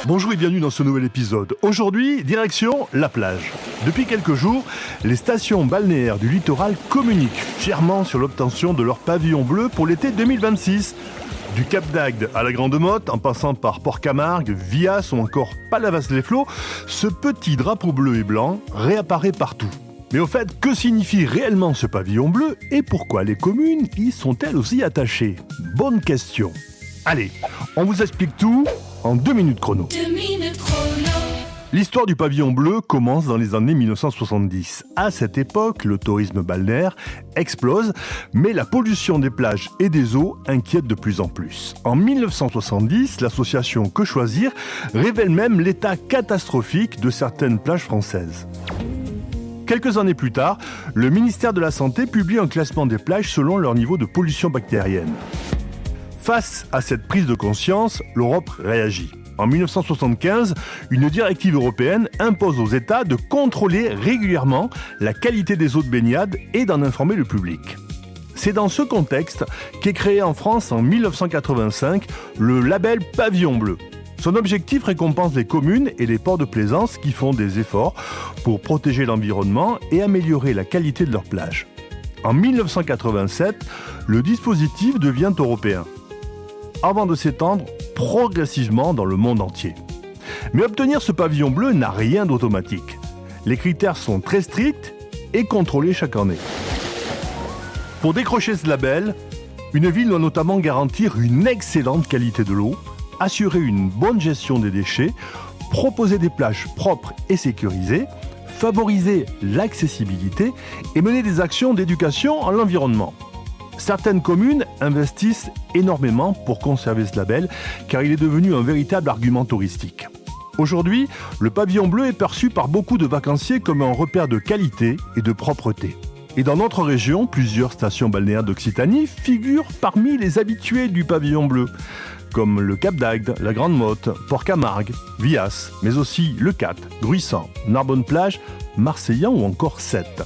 Bonjour et bienvenue dans ce nouvel épisode. Aujourd'hui, direction la plage. Depuis quelques jours, les stations balnéaires du littoral communiquent fièrement sur l'obtention de leur pavillon bleu pour l'été 2026. Du Cap d'Agde à la Grande Motte, en passant par Port-Camargue, Vias ou encore Palavas-les-Flots, ce petit drapeau bleu et blanc réapparaît partout. Mais au fait, que signifie réellement ce pavillon bleu et pourquoi les communes y sont-elles aussi attachées? Bonne question. Allez, on vous explique tout en 2 minutes chrono. 2 minutes chrono. L'histoire du pavillon bleu commence dans les années 1970. À cette époque, le tourisme balnéaire explose, mais la pollution des plages et des eaux inquiète de plus en plus. En 1970, l'association Que Choisir révèle même l'état catastrophique de certaines plages françaises. Quelques années plus tard, le ministère de la Santé publie un classement des plages selon leur niveau de pollution bactérienne. Face à cette prise de conscience, l'Europe réagit. En 1975, une directive européenne impose aux États de contrôler régulièrement la qualité des eaux de baignade et d'en informer le public. C'est dans ce contexte qu'est créé en France en 1985 le label Pavillon Bleu. Son objectif récompense les communes et les ports de plaisance qui font des efforts pour protéger l'environnement et améliorer la qualité de leurs plages. En 1987, le dispositif devient européen, avant de s'étendre progressivement dans le monde entier. Mais obtenir ce pavillon bleu n'a rien d'automatique. Les critères sont très stricts et contrôlés chaque année. Pour décrocher ce label, une ville doit notamment garantir une excellente qualité de l'eau, assurer une bonne gestion des déchets, proposer des plages propres et sécurisées, favoriser l'accessibilité et mener des actions d'éducation en l'environnement. Certaines communes investissent énormément pour conserver ce label car il est devenu un véritable argument touristique. Aujourd'hui, le pavillon bleu est perçu par beaucoup de vacanciers comme un repère de qualité et de propreté. Et dans notre région, plusieurs stations balnéaires d'Occitanie figurent parmi les habitués du pavillon bleu, comme le Cap d'Agde, la Grande Motte, Port-Camargue, Vias, mais aussi le Cat, Gruissant, Narbonne-Plage, Marseillan ou encore Sète.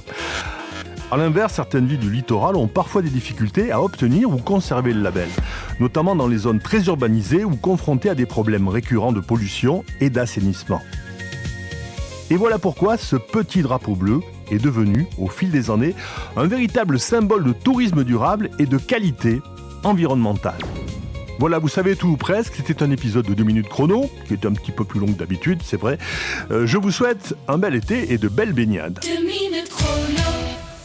A l'inverse, certaines villes du littoral ont parfois des difficultés à obtenir ou conserver le label, notamment dans les zones très urbanisées ou confrontées à des problèmes récurrents de pollution et d'assainissement. Et voilà pourquoi ce petit drapeau bleu est devenu, au fil des années, un véritable symbole de tourisme durable et de qualité environnementale. Voilà, vous savez tout ou presque, c'était un épisode de 2 minutes chrono, qui est un petit peu plus long que d'habitude, c'est vrai. Je vous souhaite un bel été et de belles baignades. 2 minutes chrono.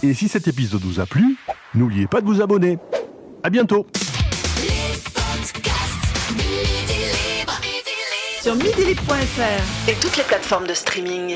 Et si cet épisode vous a plu, n'oubliez pas de vous abonner. À bientôt. Les podcasts Midi Libre. Sur midilibre.fr et toutes les plateformes de streaming.